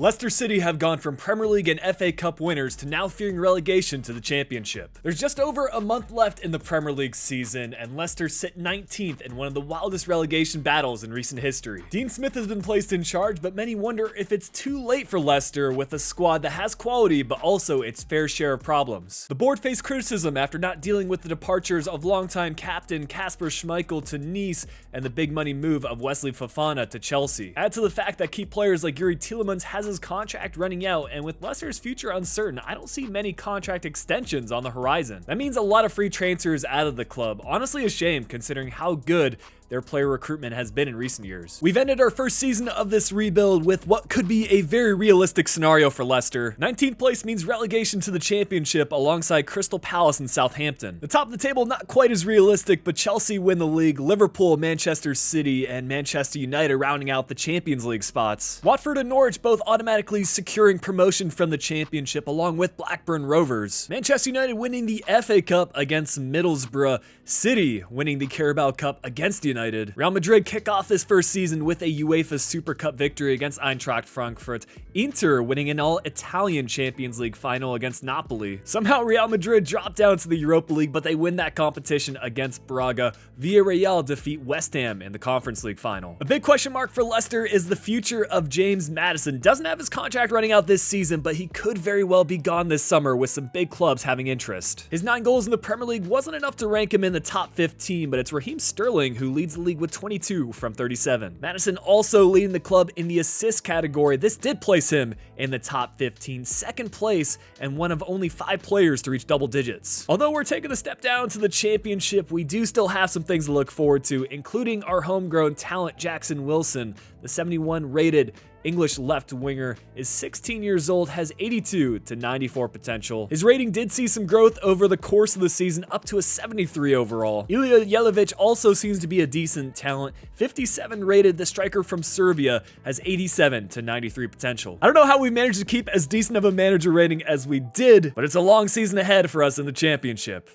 Leicester City have gone from Premier League and FA Cup winners to now fearing relegation to the Championship. There's just over a month left in the Premier League season, and Leicester sit 19th in one of the wildest relegation battles in recent history. Dean Smith has been placed in charge, but many wonder if it's too late for Leicester with a squad that has quality but also its fair share of problems. The board faced criticism after not dealing with the departures of longtime captain Kasper Schmeichel to Nice and the big money move of Wesley Fofana to Chelsea. Add to the fact that key players like Yuri Tielemans has his contract running out, and with Leicester's future uncertain, I don't see many contract extensions on the horizon. That means a lot of free transfers out of the club. Honestly, a shame considering how good their player recruitment has been in recent years. We've ended our first season of this rebuild with what could be a very realistic scenario for Leicester. 19th place means relegation to the Championship alongside Crystal Palace and Southampton. The top of the table not quite as realistic, but Chelsea win the league, Liverpool, Manchester City, and Manchester United rounding out the Champions League spots. Watford and Norwich both automatically securing promotion from the Championship along with Blackburn Rovers. Manchester United winning the FA Cup against Middlesbrough, City winning the Carabao Cup against United. Real Madrid kick off this first season with a UEFA Super Cup victory against Eintracht Frankfurt. Inter winning an all-Italian Champions League final against Napoli. Somehow Real Madrid dropped down to the Europa League, but they win that competition against Braga. Villarreal defeat West Ham in the Conference League final. A big question mark for Leicester is the future of James Maddison. Doesn't have his contract running out this season, but he could very well be gone this summer with some big clubs having interest. His 9 goals in the Premier League wasn't enough to rank him in the top 15, but it's Raheem Sterling who leads the league with 22 from 37. Maddison also leading the club in the assist category. This did place him in the top 15, second place, and one of only 5 players to reach double digits. Although we're taking a step down to the Championship, we do still have some things to look forward to, including our homegrown talent Jackson Wilson. The 71 rated English left winger is 16 years old, has 82 to 94 potential. His rating did see some growth over the course of the season, up to a 73 overall. Ilya Jelic also seems to be a decent talent. 57 rated, the striker from Serbia has 87 to 93 potential. I don't know how we managed to keep as decent of a manager rating as we did, but it's a long season ahead for us in the Championship.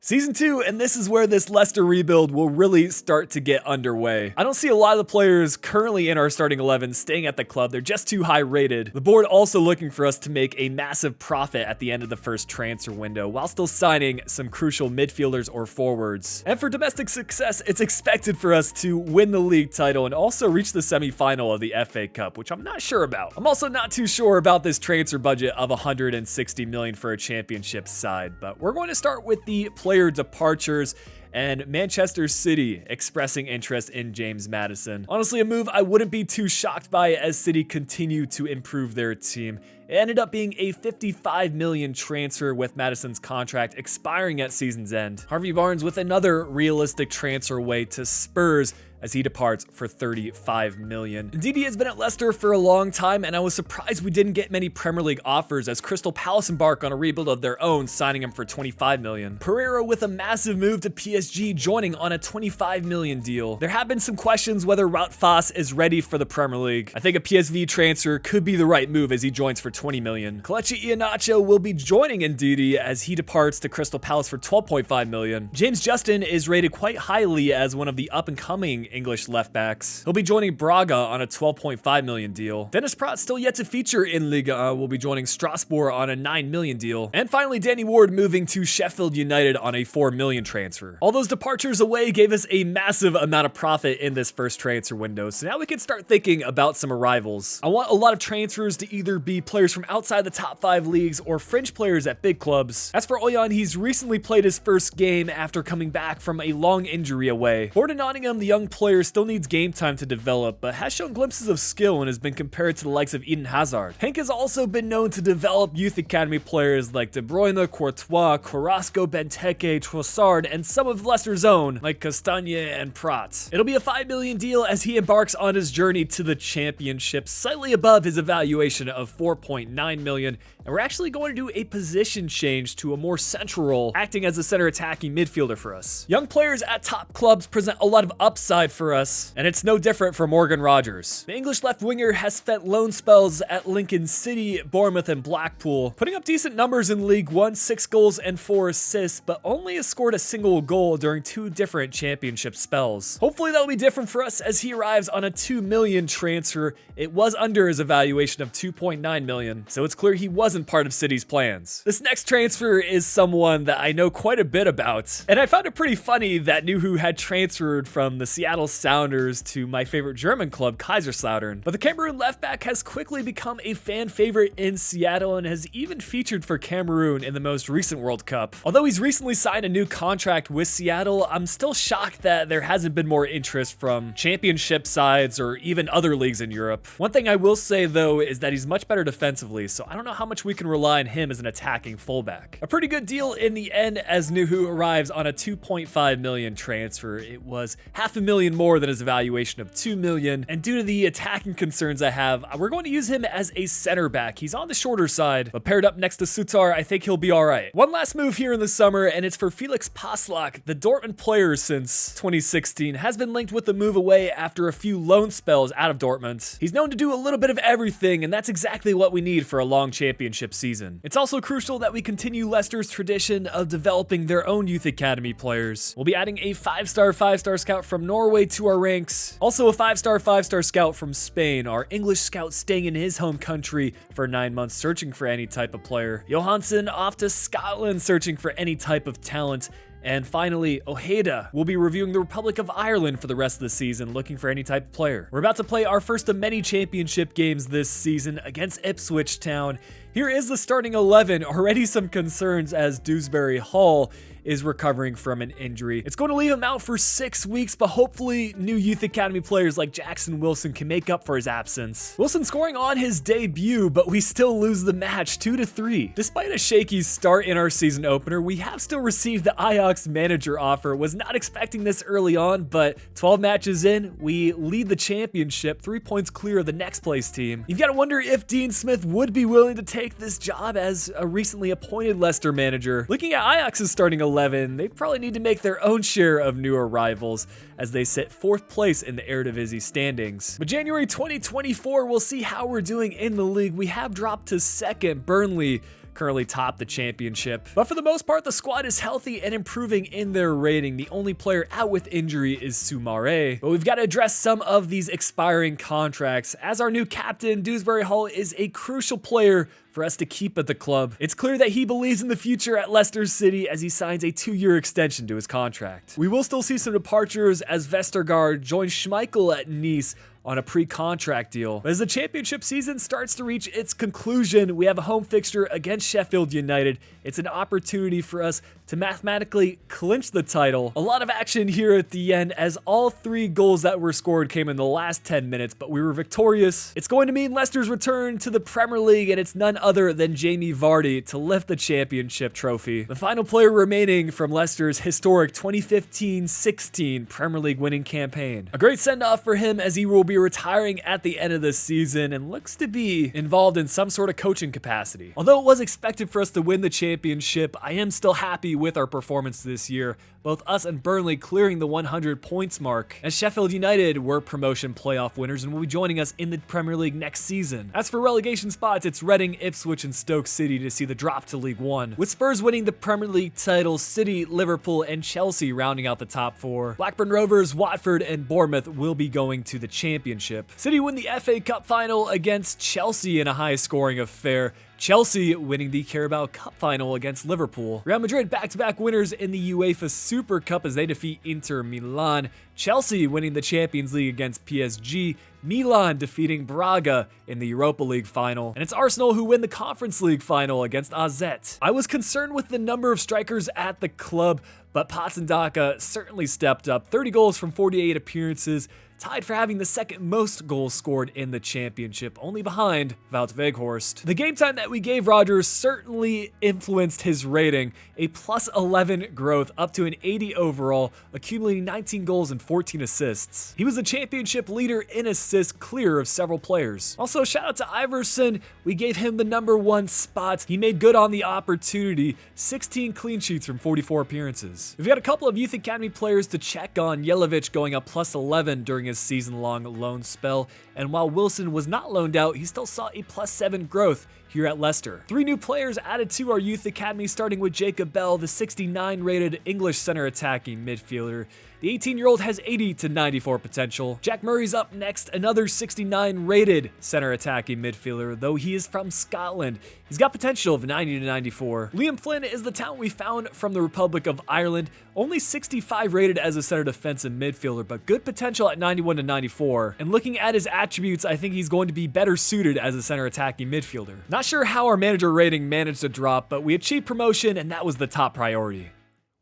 Season 2, and this is where this Leicester rebuild will really start to get underway. I don't see a lot of the players currently in our starting 11 staying at the club. They're just too high rated. The board also looking for us to make a massive profit at the end of the first transfer window while still signing some crucial midfielders or forwards. And for domestic success, it's expected for us to win the league title and also reach the semi-final of the FA Cup, which I'm not sure about. I'm also not too sure about this transfer budget of 160 million for a championship side, but we're going to start with the player departures and Manchester City expressing interest in James Maddison. Honestly, a move I wouldn't be too shocked by as City continue to improve their team. It ended up being a 55 million transfer with Maddison's contract expiring at season's end. Harvey Barnes with another realistic transfer way to Spurs as he departs for 35 million. Ndidi has been at Leicester for a long time, and I was surprised we didn't get many Premier League offers as Crystal Palace embark on a rebuild of their own, signing him for 25 million. Pereira with a massive move to PSG, joining on a 25 million deal. There have been some questions whether Wout Faes is ready for the Premier League. I think a PSV transfer could be the right move as he joins for 20 million. Kelechi Iheanacho will be joining Ndidi as he departs to Crystal Palace for 12.5 million. James Justin is rated quite highly as one of the up-and-coming English left backs. He'll be joining Braga on a 12.5 million deal. Dennis Praet, still yet to feature in Liga, will be joining Strasbourg on a 9 million deal. And finally, Danny Ward moving to Sheffield United on a 4 million transfer. All those departures away gave us a massive amount of profit in this first transfer window, so now we can start thinking about some arrivals. I want a lot of transfers to either be players from outside the top 5 leagues or fringe players at big clubs. As for Oyan, he's recently played his first game after coming back from a long injury away. Forward Nottingham, the young player still needs game time to develop, but has shown glimpses of skill and has been compared to the likes of Eden Hazard. Henk has also been known to develop youth academy players like De Bruyne, Courtois, Carrasco, Benteke, Trossard, and some of Leicester's own like Castagne and Praet. It'll be a 5 million deal as he embarks on his journey to the Championship, slightly above his evaluation of 4.9 million, and we're actually going to do a position change to a more central role, acting as a center attacking midfielder for us. Young players at top clubs present a lot of upside for us, and it's no different for Morgan Rogers. The English left winger has spent loan spells at Lincoln City, Bournemouth, and Blackpool, putting up decent numbers in League One, 6 goals and 4 assists, but only has scored a single goal during 2 different championship spells. Hopefully that'll be different for us as he arrives on a $2 million transfer. It was under his evaluation of $2.9 million, so it's clear he wasn't part of City's plans. This next transfer is someone that I know quite a bit about, and I found it pretty funny that Nuhu had transferred from the Seattle Sounders to my favorite German club, Kaiserslautern. But the Cameroon left back has quickly become a fan favorite in Seattle and has even featured for Cameroon in the most recent World Cup. Although he's recently signed a new contract with Seattle, I'm still shocked that there hasn't been more interest from championship sides or even other leagues in Europe. One thing I will say though is that he's much better defensively, so I don't know how much we can rely on him as an attacking fullback. A pretty good deal in the end as Nuhu arrives on a $2.5 million transfer. It was $500,000 more than his evaluation of $2 million, and due to the attacking concerns I have, we're going to use him as a center back. He's on the shorter side, but paired up next to Sutar, I think he'll be all right. One last move here in the summer, and it's for Felix Passlack. The Dortmund player since 2016 has been linked with the move away after a few loan spells out of Dortmund. He's known to do a little bit of everything, and that's exactly what we need for a long championship season. It's also crucial that we continue Leicester's tradition of developing their own youth academy players. We'll be adding a 5-star scout from Norway to our ranks. Also a 5-star scout from Spain, our English scout staying in his home country for 9 months searching for any type of player. Johansson off to Scotland searching for any type of talent. And finally, Ojeda will be reviewing the Republic of Ireland for the rest of the season, looking for any type of player. We're about to play our first of many championship games this season against Ipswich Town. Here is the starting 11. Already some concerns as Dewsbury Hall is recovering from an injury. It's going to leave him out for 6 weeks, but hopefully new youth academy players like Jackson Wilson can make up for his absence. Wilson scoring on his debut, but we still lose the match 2-3. Despite a shaky start in our season opener, we have still received the Ajax manager offer. Was not expecting this early on, but 12 matches in, we lead the championship, 3 points clear of the next place team. You've got to wonder if Dean Smith would be willing to take this job as a recently appointed Leicester manager. Looking at Ajax's starting 11, they probably need to make their own share of new arrivals as they sit 4th place in the Eredivisie standings. But January 2024, we'll see how we're doing in the league. We have dropped to 2nd. Burnley currently top the championship. But for the most part, the squad is healthy and improving in their rating. The only player out with injury is Soumare. But we've got to address some of these expiring contracts. As our new captain, Dewsbury Hall is a crucial player for us to keep at the club. It's clear that he believes in the future at Leicester City as he signs a 2-year extension to his contract. We will still see some departures as Vestergaard joins Schmeichel at Nice on a pre-contract deal. But as the championship season starts to reach its conclusion, we have a home fixture against Sheffield United. It's an opportunity for us to mathematically clinch the title. A lot of action here at the end as all 3 goals that were scored came in the last 10 minutes, but we were victorious. It's going to mean Leicester's return to the Premier League, and it's none other than Jamie Vardy to lift the championship trophy. The final player remaining from Leicester's historic 2015-16 Premier League winning campaign. A great send-off for him as he will be retiring at the end of the season and looks to be involved in some sort of coaching capacity. Although it was expected for us to win the championship, I am still happy with our performance this year. Both us and Burnley clearing the 100 points mark, as Sheffield United were promotion playoff winners and will be joining us in the Premier League next season. As for relegation spots, it's Reading, Ipswich, and Stoke City to see the drop to League One, with Spurs winning the Premier League title, City, Liverpool, and Chelsea rounding out the top 4. Blackburn Rovers, Watford, and Bournemouth will be going to the championship. City win the FA Cup final against Chelsea in a high-scoring affair. Chelsea winning the Carabao Cup final against Liverpool. Real Madrid back-to-back winners in the UEFA Super Cup as they defeat Inter Milan. Chelsea winning the Champions League against PSG. Milan defeating Braga in the Europa League final. And it's Arsenal who win the Conference League final against AZ. I was concerned with the number of strikers at the club, but Patson Daka certainly stepped up. 30 goals from 48 appearances, tied for having the second most goals scored in the championship, only behind Wout Weghorst. The game time that we gave Rodgers certainly influenced his rating, a plus 11 growth up to an 80 overall, accumulating 19 goals and 14 assists. He was the championship leader in assists, clear of several players. Also, shout out to Iverson, we gave him the #1 spot. He made good on the opportunity, 16 clean sheets from 44 appearances. We've got a couple of Youth Academy players to check on, Yelovich going up plus 11 during his season-long loan spell, and while Wilson was not loaned out, he still saw a plus 7 growth here at Leicester. 3 new players added to our Youth Academy, starting with Jacob Bell, the 69 rated English center attacking midfielder. The 18-year-old has 80 to 94 potential. Jack Murray's up next, another 69 rated center attacking midfielder, though he is from Scotland. He's got potential of 90 to 94. Liam Flynn is the talent we found from the Republic of Ireland, only 65 rated as a center defensive midfielder, but good potential at 91 to 94. And looking at his attributes, I think he's going to be better suited as a center attacking midfielder. Not sure how our manager rating managed to drop, but we achieved promotion and that was the top priority.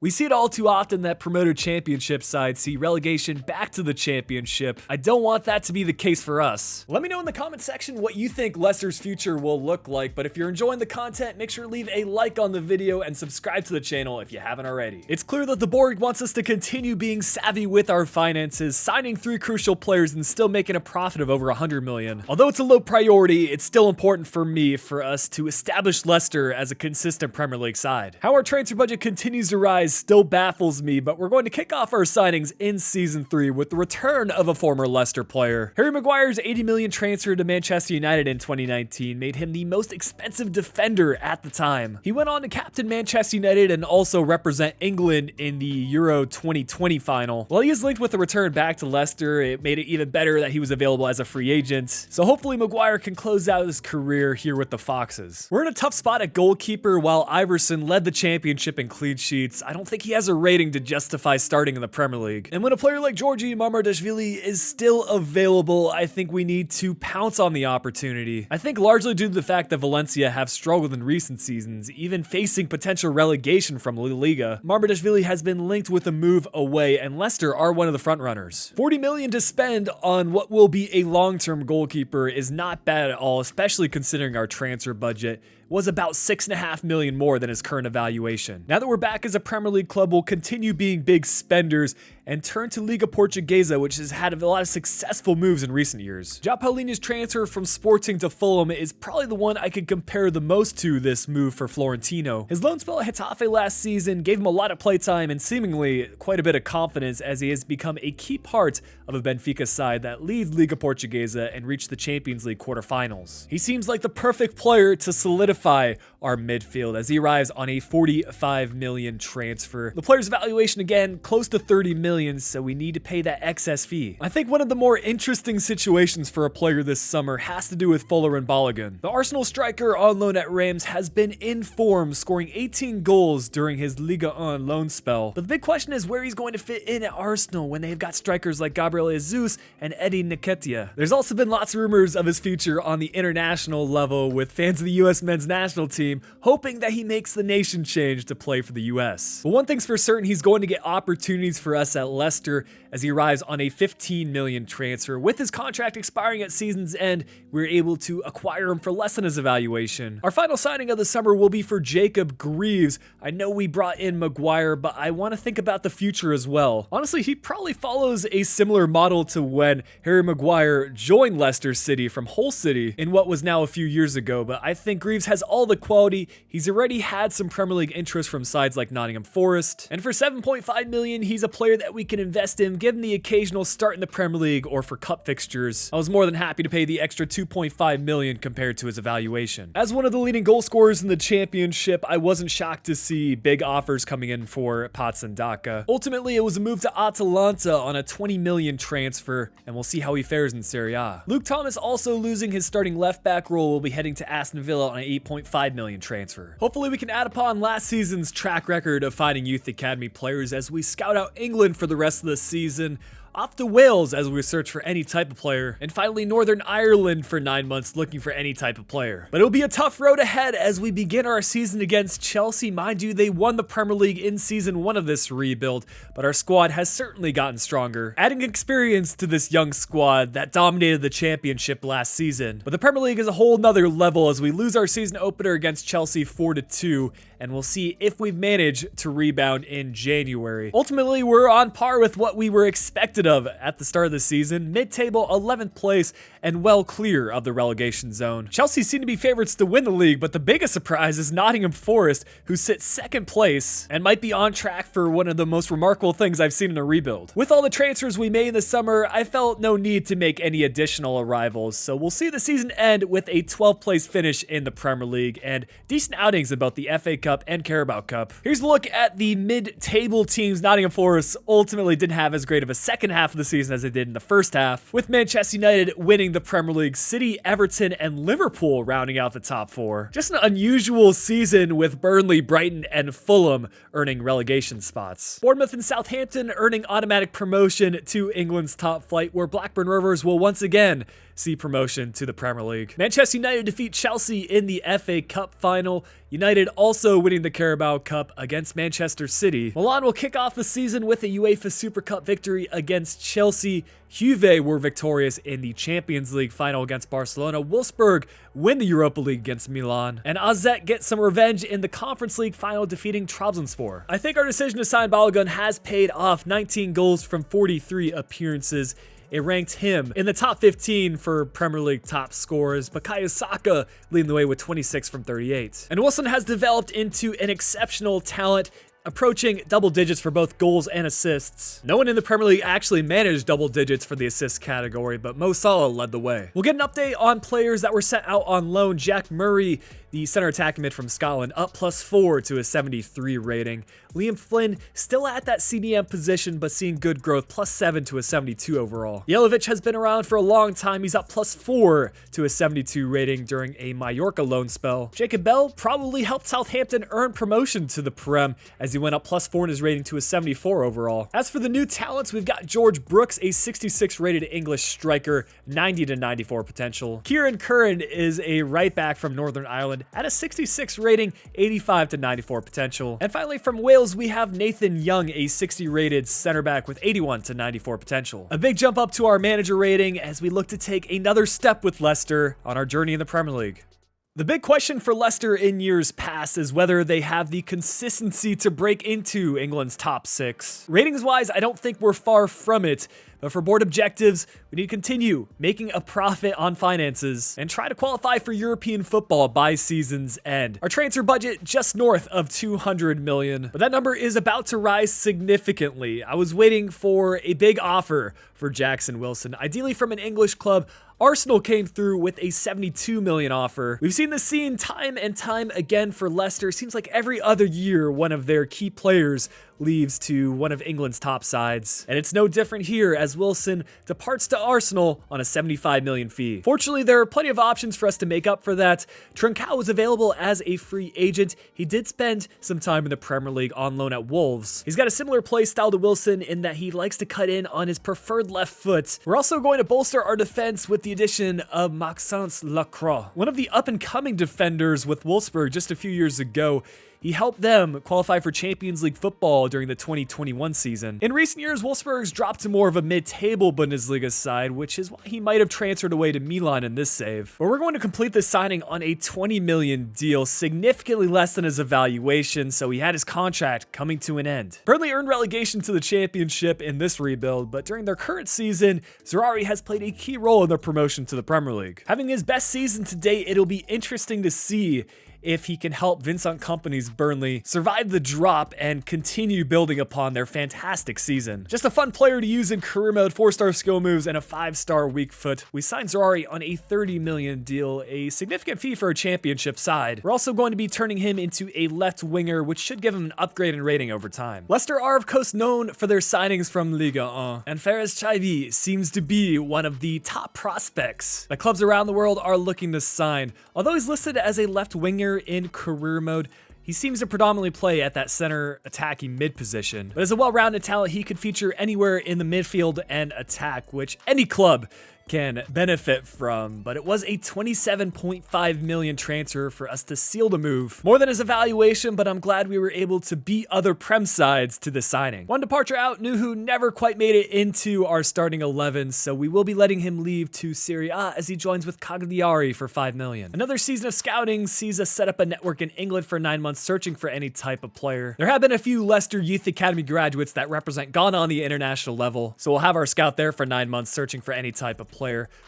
We see it all too often that promoted championship sides see relegation back to the championship. I don't want that to be the case for us. Let me know in the comment section what you think Leicester's future will look like, but if you're enjoying the content, make sure to leave a like on the video and subscribe to the channel if you haven't already. It's clear that the board wants us to continue being savvy with our finances, signing 3 crucial players and still making a profit of over 100 million. Although it's a low priority, it's still important for us to establish Leicester as a consistent Premier League side. How our transfer budget continues to rise still baffles me, but we're going to kick off our signings in Season 3 with the return of a former Leicester player. Harry Maguire's 80 million transfer to Manchester United in 2019 made him the most expensive defender at the time. He went on to captain Manchester United and also represent England in the Euro 2020 final. While he is linked with a return back to Leicester, it made it even better that he was available as a free agent. So hopefully Maguire can close out his career here with the Foxes. We're in a tough spot at goalkeeper while Iverson led the championship in clean sheets. I don't think he has a rating to justify starting in the Premier League. And when a player like Georgi Marmardashvili is still available, I think we need to pounce on the opportunity. I think largely due to the fact that Valencia have struggled in recent seasons, even facing potential relegation from La Liga. Marmardashvili has been linked with a move away, and Leicester are one of the frontrunners. 40 million to spend on what will be a long-term goalkeeper is not bad at all, especially considering our transfer budget was about 6.5 million more than his current evaluation. Now that we're back as a Premier League club, we'll continue being big spenders and turn to Liga Portuguesa, which has had a lot of successful moves in recent years. João Paulinho's transfer from Sporting to Fulham is probably the one I could compare the most to this move for Florentino. His loan spell at Getafe last season gave him a lot of playtime and seemingly quite a bit of confidence as he has become a key part of a Benfica side that leads Liga Portuguesa and reached the Champions League quarterfinals. He seems like the perfect player to solidify our midfield as he arrives on a 45 million transfer. The player's valuation again close to 30 million, so we need to pay that excess fee. I think one of the more interesting situations for a player this summer has to do with Folarin Balogun. The Arsenal striker on loan at Reims has been in form, scoring 18 goals during his Liga 1 loan spell. But the big question is where he's going to fit in at Arsenal when they've got strikers like Gabriel Jesus and Eddie Nketiah. There's also been lots of rumors of his future on the international level, with fans of the US men's national team hoping that he makes the nation change to play for the US. But one thing's for certain, he's going to get opportunities for us at Leicester as he arrives on a 15 million transfer. With his contract expiring at season's end, we were able to acquire him for less than his evaluation. Our final signing of the summer will be for Jacob Greaves. I know we brought in Maguire, but I want to think about the future as well. Honestly, he probably follows a similar model to when Harry Maguire joined Leicester City from Hull City in what was now a few years ago, but I think Greaves has all the quality. He's already had some Premier League interest from sides like Nottingham Forest, and for 7.5 million, he's a player that we can invest in, give him the occasional start in the Premier League or for cup fixtures. I was more than happy to pay the extra 2.5 million compared to his evaluation. As one of the leading goal scorers in the championship, I wasn't shocked to see big offers coming in for Patsandaka. Ultimately, it was a move to Atalanta on a 20 million transfer, and we'll see how he fares in Serie A. Luke Thomas, also losing his starting left back role, will be heading to Aston Villa on an 8.5 million transfer. Hopefully we can add upon last season's track record of finding youth academy players as we scout out England for the rest of the season. off to Wales as we search for any type of player, and finally Northern Ireland for 9 months looking for any type of player. But it'll be a tough road ahead as we begin our season against Chelsea. Mind you, they won the Premier League in season 1 of this rebuild, but our squad has certainly gotten stronger, adding experience to this young squad that dominated the championship last season. But the Premier League is a whole nother level as we lose our season opener against Chelsea 4-2, and we'll see if we've managed to rebound in January. Ultimately, we're on par with what we were expected of at the start of the season, mid-table 11th place and well clear of the relegation zone. Chelsea seem to be favorites to win the league, but the biggest surprise is Nottingham Forest, who sit second place and might be on track for one of the most remarkable things I've seen in a rebuild. With all the transfers we made this summer, I felt no need to make any additional arrivals, so we'll see the season end with a 12th place finish in the Premier League and decent outings about the FA Cup and Carabao Cup. Here's a look at the mid-table teams. Nottingham Forest ultimately didn't have as great of a second half of the season as they did in the first half, with Manchester United winning the Premier League, City, Everton, and Liverpool rounding out the top 4. Just an unusual season with Burnley, Brighton, and Fulham earning relegation spots. Bournemouth and Southampton earning automatic promotion to England's top flight, where Blackburn Rovers will once again see promotion to the Premier League. Manchester United defeat Chelsea in the FA Cup final. United also winning the Carabao Cup against Manchester City. Milan will kick off the season with a UEFA Super Cup victory against Chelsea. Juve were victorious in the Champions League final against Barcelona. Wolfsburg win the Europa League against Milan. And AZ get some revenge in the Conference League final, defeating Trabzonspor. I think our decision to sign Balogun has paid off. 19 goals from 43 appearances. It ranked him in the top 15 for Premier League top scorers. Bukayo Saka leading the way with 26 from 38. And Wilson has developed into an exceptional talent, approaching double digits for both goals and assists. No one in the Premier League actually managed double digits for the assist category, but Mo Salah led the way. We'll get an update on players that were sent out on loan. Jack Murray, the center attacking mid from Scotland, up +4 to a 73 rating. Liam Flynn still at that CDM position, but seeing good growth, +7 to a 72 overall. Jelavic has been around for a long time. He's up +4 to a 72 rating during a Mallorca loan spell. Jacob Bell probably helped Southampton earn promotion to the Prem as he went up +4 in his rating to a 74 overall. As for the new talents, we've got George Brooks, a 66 rated English striker, 90 to 94 potential. Kieran Curran is a right back from Northern Ireland at a 66 rating, 85 to 94 potential. And finally from Wales, we have Nathan Young, a 60 rated center back with 81 to 94 potential. A big jump up to our manager rating as we look to take another step with Leicester on our journey in the Premier League. The big question for Leicester in years past is whether they have the consistency to break into England's top 6. Ratings-wise, I don't think we're far from it, but for board objectives, we need to continue making a profit on finances and try to qualify for European football by season's end. Our transfer budget just north of 200 million, but that number is about to rise significantly. I was waiting for a big offer for Jackson Wilson, ideally from an English club. Arsenal came through with a 72 million offer. We've seen this scene time and time again for Leicester. Seems like every other year, one of their key players leaves to one of England's top sides. And it's no different here as Wilson departs to Arsenal on a 75 million fee. Fortunately, there are plenty of options for us to make up for that. Trincao was available as a free agent. He did spend some time in the Premier League on loan at Wolves. He's got a similar play style to Wilson in that he likes to cut in on his preferred left foot. We're also going to bolster our defense with the addition of Maxence Lacroix, one of the up-and-coming defenders with Wolfsburg just a few years ago. He helped them qualify for Champions League football during the 2021 season. In recent years, Wolfsburg's dropped to more of a mid-table Bundesliga side, which is why he might have transferred away to Milan in this save. But we're going to complete this signing on a 20 million deal, significantly less than his evaluation, so he had his contract coming to an end. Burnley earned relegation to the Championship in this rebuild, but during their current season, Zerari has played a key role in their promotion to the Premier League. Having his best season to date, it'll be interesting to see if he can help Vincent Kompany's Burnley survive the drop and continue building upon their fantastic season. Just a fun player to use in career mode, 4-star skill moves, and a 5-star weak foot. We signed Zerari on a 30 million deal, a significant fee for a championship side. We're also going to be turning him into a left winger, which should give him an upgrade in rating over time. Leicester are of course known for their signings from Liga 1, and Fares Chaibi seems to be one of the top prospects that clubs around the world are looking to sign. Although he's listed as a left winger in career mode, He seems to predominantly play at that center attacking mid position, but as a well-rounded talent, he could feature anywhere in the midfield and attack, which any club can benefit from, but it was a 27.5 million transfer for us to seal the move. More than his evaluation, but I'm glad we were able to beat other Prem sides to the signing. One departure out, Nuhu never quite made it into our starting 11, so we will be letting him leave to Serie A as he joins with Cagliari for 5 million. Another season of scouting sees us set up a network in England for 9 months searching for any type of player. There have been a few Leicester Youth Academy graduates that represent Ghana on the international level, so we'll have our scout there for 9 months searching for any type of player.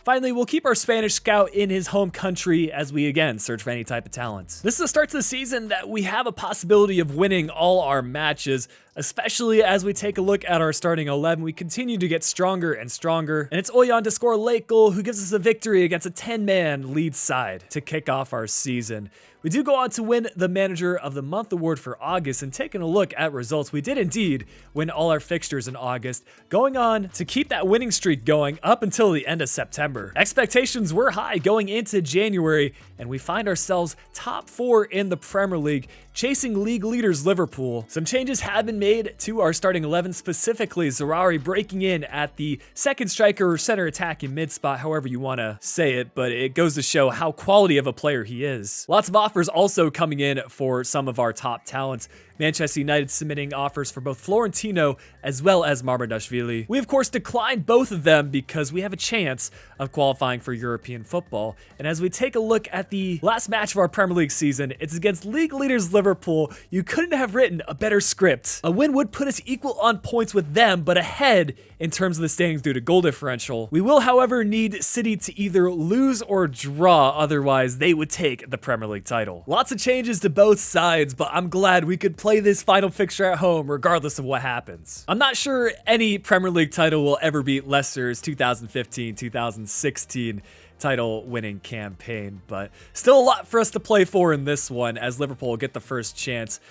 Finally, we'll keep our Spanish scout in his home country as we again search for any type of talent. This is the start to the season that we have a possibility of winning all our matches, especially as we take a look at our starting 11. We continue to get stronger and stronger, and it's Oyan to score a late goal who gives us a victory against a 10-man lead side to kick off our season. We do go on to win the Manager of the Month award for August, and taking a look at results, we did indeed win all our fixtures in August, going on to keep that winning streak going up until the end of September. Expectations were high going into January, and we find ourselves top 4 in the Premier League, chasing league leaders Liverpool. Some changes have been made to our starting 11, specifically Zaroury breaking in at the second striker or center attacking mid spot, however you want to say it, but it goes to show how quality of a player he is. Lots of offers also coming in for some of our top talents. Manchester United submitting offers for both Florentino as well as Marmardashvili. We of course declined both of them because we have a chance of qualifying for European football. And as we take a look at the last match of our Premier League season, it's against league leaders Liverpool. You couldn't have written a better script. A win would put us equal on points with them, but ahead in terms of the standings due to goal differential. We will, however, need City to either lose or draw, otherwise they would take the Premier League title. Lots of changes to both sides, but I'm glad we could play this final fixture at home regardless of what happens. I'm not sure any Premier League title will ever beat Leicester's 2015-2016 title winning campaign, but still a lot for us to play for in this one as Liverpool will get the first chance.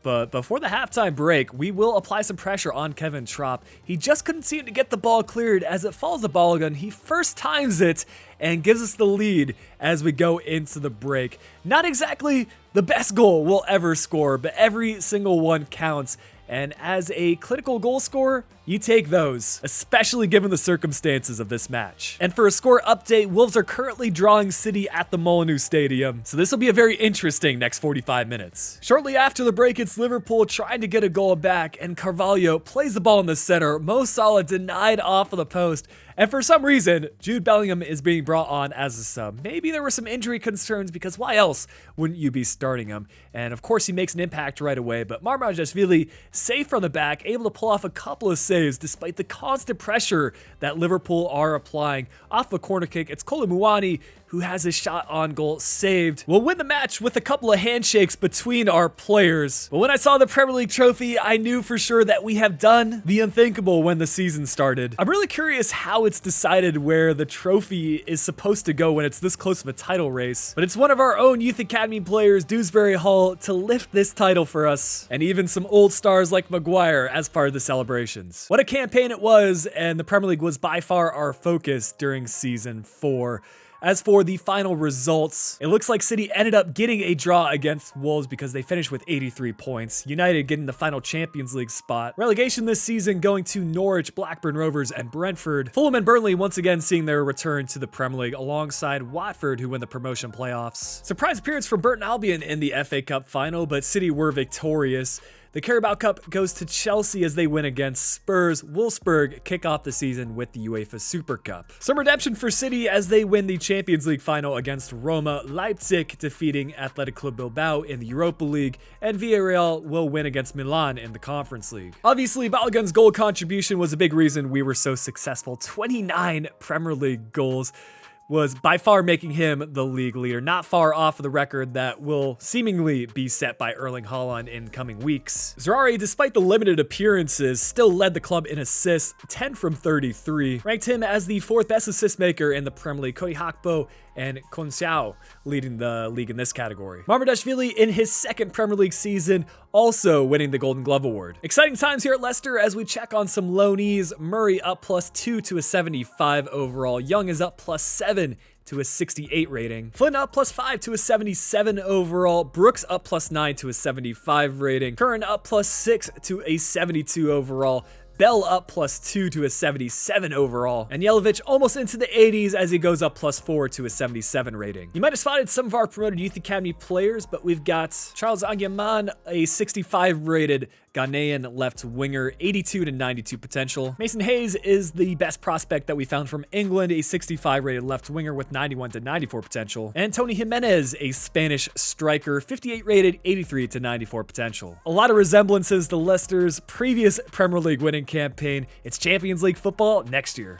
But before the halftime break, we will apply some pressure on Kevin Trapp. He just couldn't seem to get the ball cleared as it follows the ball gun. He first times it and gives us the lead as we go into the break. Not exactly the best goal we'll ever score, but every single one counts. And as a clinical goal scorer, you take those, especially given the circumstances of this match. And for a score update, Wolves are currently drawing City at the Molineux Stadium, so this will be a very interesting next 45 minutes. Shortly after the break, it's Liverpool trying to get a goal back, and Carvalho plays the ball in the center. Mo Salah denied off of the post, and for some reason, Jude Bellingham is being brought on as a sub. Maybe there were some injury concerns, because why else wouldn't you be starting him? And of course, he makes an impact right away, but Marmardashvili, safe from the back, able to pull off a couple of saves despite the constant pressure that Liverpool are applying. Off a corner kick, it's Kolomuani who has his shot on goal saved. We'll win the match with a couple of handshakes between our players. But when I saw the Premier League trophy, I knew for sure that we have done the unthinkable when the season started. I'm really curious how it's decided where the trophy is supposed to go when it's this close of a title race. But it's one of our own Youth Academy players, Dewsbury Hall, to lift this title for us. And even some old stars like Maguire as part of the celebrations. What a campaign it was, and the Premier League was by far our focus during season 4. As for the final results, it looks like City ended up getting a draw against Wolves because they finished with 83 points. United getting the final Champions League spot. Relegation this season going to Norwich, Blackburn Rovers, and Brentford. Fulham and Burnley once again seeing their return to the Premier League alongside Watford, who win the promotion playoffs. Surprise appearance from Burton Albion in the FA Cup final, but City were victorious. The Carabao Cup goes to Chelsea as they win against Spurs. Wolfsburg kick off the season with the UEFA Super Cup. Some redemption for City as they win the Champions League final against Roma. Leipzig defeating Athletic Club Bilbao in the Europa League, and Villarreal will win against Milan in the Conference League. Obviously, Balogun's goal contribution was a big reason we were so successful. 29 Premier League goals was by far making him the league leader, not far off of the record that will seemingly be set by Erling Haaland in coming weeks. Zaroury, despite the limited appearances, still led the club in assists, 10 from 33. Ranked him as the 4th best assist maker in the Premier League. Cody Hakpo and Konsao leading the league in this category. Mamardashvili in his second Premier League season also winning the Golden Glove Award. Exciting times here at Leicester as we check on some loanees. Murray up +2 to a 75 overall. Young is up +7 to a 68 rating. Flynn up +5 to a 77 overall. Brooks up +9 to a 75 rating. Curran up +6 to a 72 overall. Bell up +2 to a 77 overall. And Yelovich almost into the 80s as he goes up +4 to a 77 rating. You might have spotted some of our promoted Youth Academy players, but we've got Charles Agyaman, a 65 rated Ghanaian left winger, 82 to 92 potential. Mason Hayes is the best prospect that we found from England, a 65 rated left winger with 91 to 94 potential. And Tony Jimenez, a Spanish striker, 58 rated, 83 to 94 potential. A lot of resemblances to Leicester's previous Premier League winning campaign. It's Champions League football next year.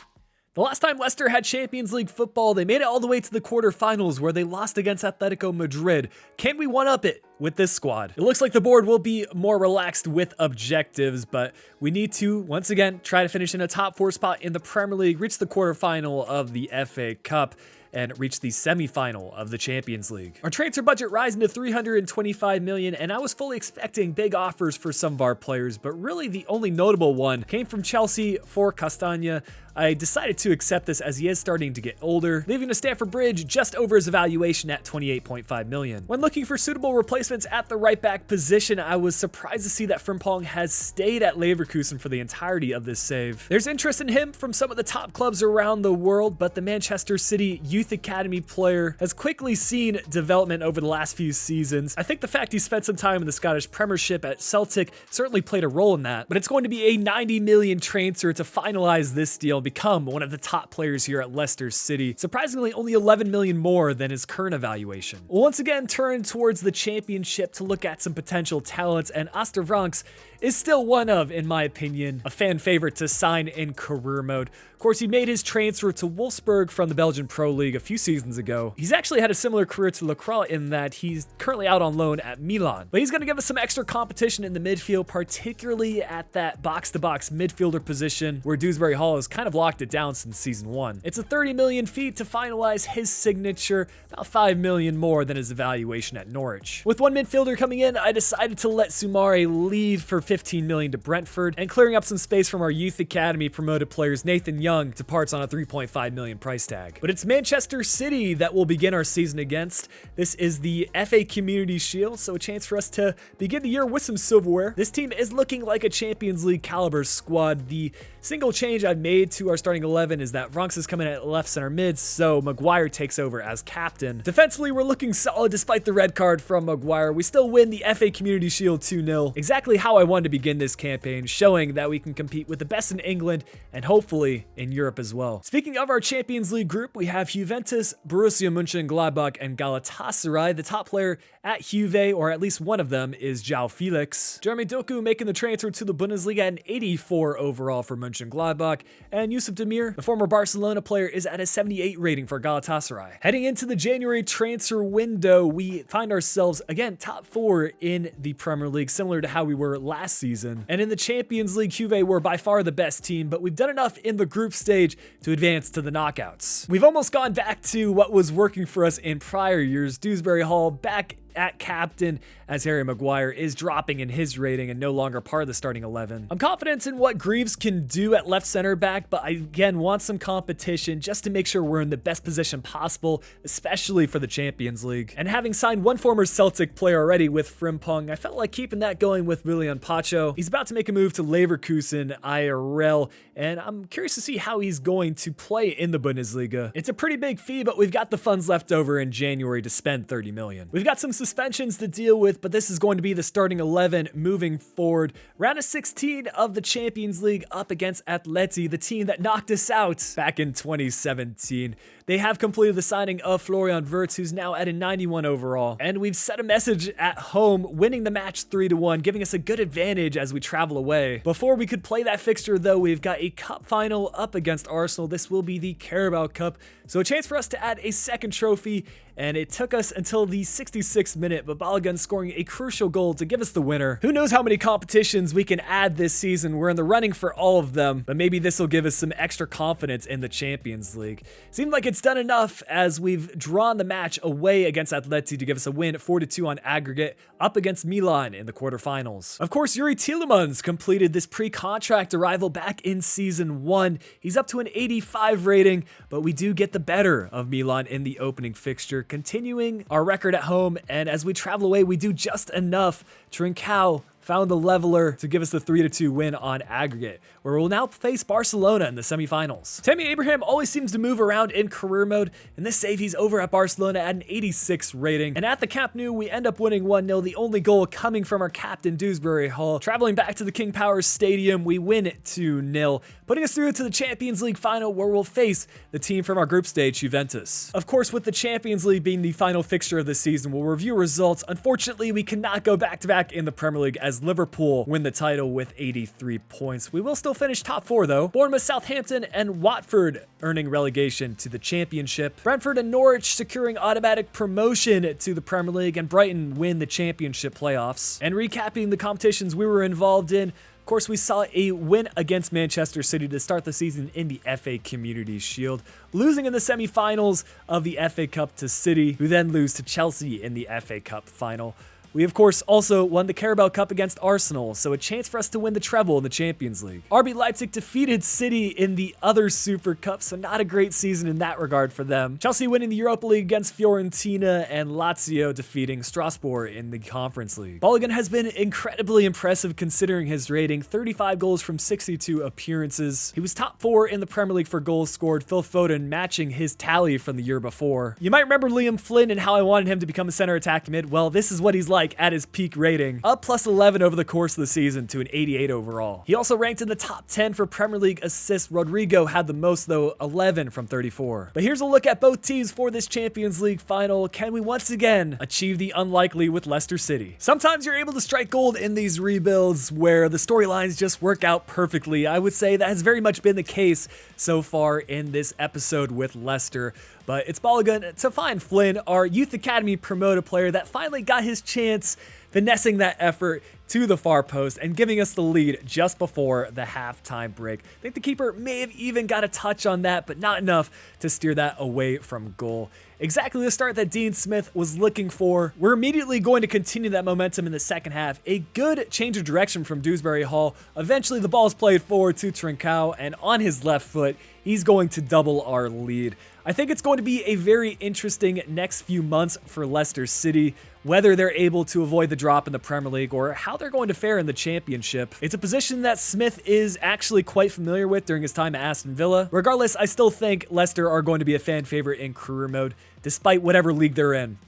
The last time Leicester had Champions League football, they made it all the way to the quarterfinals where they lost against Atletico Madrid. Can we one-up it with this squad? It looks like the board will be more relaxed with objectives, but we need to, once again, try to finish in a top 4 spot in the Premier League, reach the quarterfinal of the FA Cup, and reach the semi-final of the Champions League. Our transfer budget rising to 325 million, and I was fully expecting big offers for some of our players, but really the only notable one came from Chelsea for Castagna. I decided to accept this as he is starting to get older, leaving to Stamford Bridge just over his evaluation at 28.5 million. When looking for suitable replacements at the right back position, I was surprised to see that Frimpong has stayed at Leverkusen for the entirety of this save. There's interest in him from some of the top clubs around the world, but the Manchester City Youth Academy player has quickly seen development over the last few seasons. I think the fact he spent some time in the Scottish Premiership at Celtic certainly played a role in that, but it's going to be a 90 million transfer to finalize this deal, become one of the top players here at Leicester City. Surprisingly, only 11 million more than his current evaluation. We'll once again turn towards the championship to look at some potential talents, and Ostervranks is still one of, in my opinion, a fan favorite to sign in career mode. Of course, he made his transfer to Wolfsburg from the Belgian Pro League a few seasons ago. He's actually had a similar career to Lacroix in that he's currently out on loan at Milan. But he's going to give us some extra competition in the midfield, particularly at that box-to-box midfielder position where Dewsbury Hall has kind of locked it down since season 1. It's a 30 million fee to finalize his signature, about 5 million more than his evaluation at Norwich. With one midfielder coming in, I decided to let Soumare leave for 15 million to Brentford, and clearing up some space from our Youth Academy promoted players Nathan Young departs on a 3.5 million price tag. But it's Manchester City that we'll begin our season against. This is the FA Community Shield, so a chance for us to begin the year with some silverware. This team is looking like a Champions League caliber squad. The single change I've made to our starting 11 is that Vronks is coming at left center mid, so Maguire takes over as captain. Defensively, we're looking solid despite the red card from Maguire. We still win the FA Community Shield 2-0. Exactly how I wanted to begin this campaign, showing that we can compete with the best in England and hopefully in Europe as well. Speaking of our Champions League group, we have Juventus, Borussia Mönchengladbach, and Galatasaray. The top player at Juve, or at least one of them, is João Felix. Jeremy Doku making the transfer to the Bundesliga, an 84 overall for Mönchengladbach, and Yusuf Demir, the former Barcelona player, is at a 78 rating for Galatasaray. Heading into the January transfer window, we find ourselves, again, top 4 in the Premier League, similar to how we were last season. And in the Champions League, Juve were by far the best team, but we've done enough in the group stage to advance to the knockouts. We've almost gone back to what was working for us in prior years. Dewsbury Hall back at captain as Harry Maguire is dropping in his rating and no longer part of the starting 11. I'm confident in what Greaves can do at left center back, but I again want some competition just to make sure we're in the best position possible, especially for the Champions League. And having signed one former Celtic player already with Frimpong, I felt like keeping that going with Willian Pacho. He's about to make a move to Leverkusen IRL, and I'm curious to see how he's going to play in the Bundesliga. It's a pretty big fee, but we've got the funds left over in January to spend 30 million. We've got some suspensions to deal with, but this is going to be the starting 11 moving forward. Round of 16 of the Champions League up against Atleti, the team that knocked us out back in 2017. They have completed the signing of Florian Wirtz, who's now at a 91 overall. And we've set a message at home, winning the match 3-1, giving us a good advantage as we travel away. Before we could play that fixture, though, we've got a cup final up against Arsenal. This will be the Carabao Cup, so a chance for us to add a second trophy. And it took us until the 66th 86th minute, but Balogun scoring a crucial goal to give us the winner. Who knows how many competitions we can add this season? We're in the running for all of them, but maybe this will give us some extra confidence in the Champions League. Seemed like it's done enough as we've drawn the match away against Atleti to give us a win 4-2 on aggregate up against Milan in the quarterfinals. Of course, Yuri Tielemans completed this pre-contract arrival back in season 1. He's up to an 85 rating, but we do get the better of Milan in the opening fixture, continuing our record at home, and as we travel away, we do just enough. Trincao found the leveler to give us the 3-2 win on aggregate, where we'll now face Barcelona in the semifinals. Tammy Abraham always seems to move around in career mode. In this save, he's over at Barcelona at an 86 rating. And at the Camp Nou, we end up winning 1-0, the only goal coming from our captain, Dewsbury Hall. Traveling back to the King Power Stadium, we win it 2-0, putting us through to the Champions League final, where we'll face the team from our group stage, Juventus. Of course, with the Champions League being the final fixture of the season, we'll review results. Unfortunately, we cannot go back-to-back in the Premier League as Liverpool win the title with 83 points. We will still finish top 4 though. Bournemouth, Southampton, and Watford earning relegation to the Championship. Brentford and Norwich securing automatic promotion to the Premier League, and Brighton win the Championship playoffs. And recapping the competitions we were involved in, of course, we saw a win against Manchester City to start the season in the FA Community Shield, losing in the semi-finals of the FA Cup to City, who then lose to Chelsea in the FA Cup final. We, of course, also won the Carabao Cup against Arsenal, so a chance for us to win the treble in the Champions League. RB Leipzig defeated City in the other Super Cup, so not a great season in that regard for them. Chelsea winning the Europa League against Fiorentina, and Lazio defeating Strasbourg in the Conference League. Balogun has been incredibly impressive considering his rating, 35 goals from 62 appearances. He was top 4 in the Premier League for goals scored, Phil Foden matching his tally from the year before. You might remember Liam Flynn and how I wanted him to become a center attack mid. Well, this is what he's like at his peak rating, up plus 11 over the course of the season to an 88 overall. He also ranked in the top 10 for Premier League assists. Rodrigo had the most though, 11 from 34. But here's a look at both teams for this Champions League final. Can we once again achieve the unlikely with Leicester City? Sometimes you're able to strike gold in these rebuilds where the storylines just work out perfectly. I would say that has very much been the case so far in this episode with Leicester. But it's Balogun to find Flynn, our Youth Academy promoted player that finally got his chance, finessing that effort to the far post and giving us the lead just before the halftime break. I think the keeper may have even got a touch on that, but not enough to steer that away from goal. Exactly the start that Dean Smith was looking for. We're immediately going to continue that momentum in the second half. A good change of direction from Dewsbury Hall. Eventually the ball is played forward to Trincao, and on his left foot, he's going to double our lead. I think it's going to be a very interesting next few months for Leicester City, whether they're able to avoid the drop in the Premier League or how they're going to fare in the Championship. It's a position that Smith is actually quite familiar with during his time at Aston Villa. Regardless, I still think Leicester are going to be a fan favorite in career mode, despite whatever league they're in.